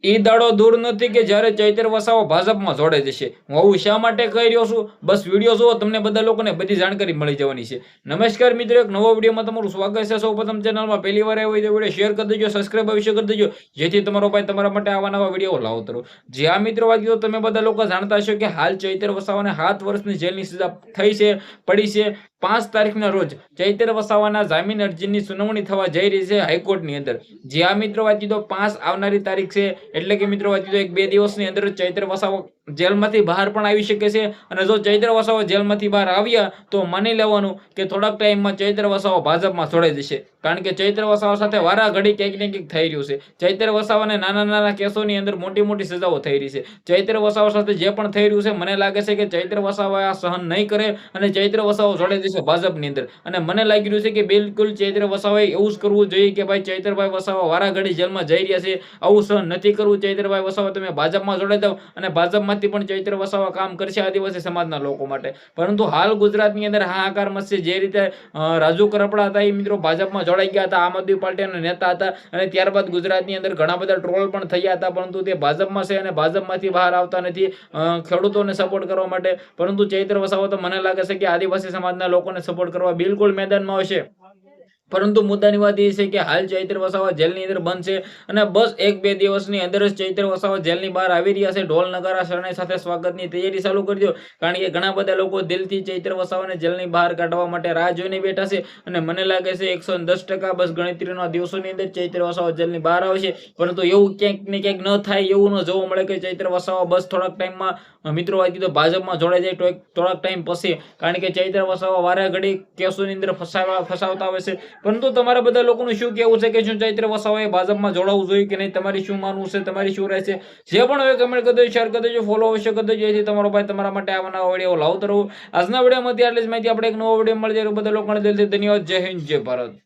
ઈ દાડો દૂર નથી કે જ્યારે ચૈતર વસાવા ભાજપમાં જોડાઈ જશે. હું આવું શા માટે કહી રહ્યો છું? બસ વિડીયો જુઓ, તમને બધા લોકોને બધી જાણકારી મળી જવાની છે. નમસ્કાર મિત્રો, એક નવો વિડીયોમાં તમારું સ્વાગત છે. સૌપ્રથમ ચેનલમાં પહેલી વાર આવ્યો હોય તો વિડીયો શેર કરી દેજો, સબસ્ક્રાઇબ અવશ્ય કરી દેજો, જેથી તમારો ભાઈ તમારા માટે આવા નવા વિડીયો લાવતો રહું. જે આ મિત્રો વાત કીધું, તમે બધા લોકો જાણતા હશો કે હાલ ચૈતર વસાવાને 7 વર્ષની જેલની સજા થઈ છે, પડી છે. 5 તારીખના રોજ ચૈતર વસાવાના જામીન અરજીની સુનાવણી થવા જઈ રહી છે હાઈકોર્ટની અંદર. જે આ મિત્રો વાત કીધો 5 આવનારી તારીખ છે, એટલે કે મિત્રો વાત કીધો 1-2 દિવસની અંદર ચૈતર વસાવા જેલમાંથી બહાર પણ આવી શકે છે. અને જો ચૈતર વસાવા જેલમાંથી બહાર આવ્યા તો માની લેવાનું કે થોડાક ટાઈમમાં ચૈતર વસાવા ભાજપમાં જોડાઈ જશે. કારણ કે ચૈતર વસાવા સાથે વારા ઘડી કંઈક ને કંઈક થઈ રહ્યું છે. ચૈતર વસાવાને નાના નાના કેસોની અંદર મોટી મોટી સજાઓ થઈ રહી છે. ચૈતર વસાવા સાથે જે પણ થઈ રહ્યું છે, મને લાગે છે કે ચૈતર વસાવા આ સહન નહીં કરે અને ચૈતર વસાવા જોડાઈ જશે ભાજપની અંદર. અને મને લાગી રહ્યું છે કે બિલકુલ ચૈતર વસાવાએ એવું જ કરવું જોઈએ કે ભાઈ ચૈતરભાઈ વસાવા વારા ઘડી જેલમાં જઈ રહ્યા છે, આવું સહન નથી કરવું. ચૈતરભાઈ વસાવા તમે ભાજપમાં જોડાઈ જાવ અને ભાજપમાંથી પણ ચૈતર વસાવા કામ કરશે આદિવાસી સમાજના લોકો માટે. પરંતુ હાલ ગુજરાતની અંદર હાહાકાર મચશે. જે રીતે રાજુ કરપડા હતા એ મિત્રો ભાજપમાં જોડાઈ ગયા હતા, આમ આદમી પાર્ટીના નેતા હતા, અને ત્યારબાદ ગુજરાતની અંદર ઘણા બધા ટ્રોલ પણ થયા હતા, પરંતુ તે ભાજપમાં છે અને ભાજપમાંથી બહાર આવતા નથી ખેડૂતોને સપોર્ટ કરવા માટે. પરંતુ ચૈતર વસાવા તો મને લાગે છે કે આદિવાસી સમાજના લોકોને સપોર્ટ કરવા બિલકુલ મેદાનમાં આવશે. પરંતુ મુદ્દાની વાત એ છે કે હાલ ચૈતર વસાવા જેલની અંદર બંધ છે અને બસ 1-2 દિવસની અંદર જ ચૈતર વસાવા જેલની બહાર આવી રહ્યા છે. ઢોલ નગારા શરણાઈ સાથે સ્વાગતની તૈયારી ચાલુ કરી દો, કારણ કે ઘણા બધા લોકો દિલથી ચૈતર વસાવાને જેલની બહાર કાઢવા માટે રાહ જોઈને બેઠા છે. અને મને લાગે છે 110% બસ ગણતરીના દિવસોની અંદર ચૈતર વસાવા જેલની બહાર આવશે. પરંતુ એવું ક્યાંક ને ક્યાંક ન થાય, એવું ન જોવા મળે કે ચૈતર વસાવા બસ થોડાક ટાઈમમાં મિત્રો વાત કીધું ભાજપમાં જોડાઈ જાય થોડાક ટાઈમ પછી, કારણ કે ચૈતર વસાવા વારે ઘડી કેસોની અંદર ફસાવતા આવે છે. પરંતુ તમારા બધા લોકોનું શું કહેવું છે કે શું ચૈતર વસાવાએ ભાજપમાં જોડાવવું જોઈએ કે નહીં? તમારી શું માનવું છે, તમારી શું રહે છે? જે પણ હોય કમેન્ટ કરી દેજો, શેર કરી દેજો, ફોલો અવશ્ય કરી દેજો, જેથી તમારો ભાઈ તમારા માટે આવા નવા વિડીયો લાવતો રહું. આજના વિડીયોમાં આટલી જ માહિતી. આપણે એક નવો વિડીયો મળી જાય. બધા લોકોને દિલથી ધન્યવાદ. જય હિન્દ, જય ભારત.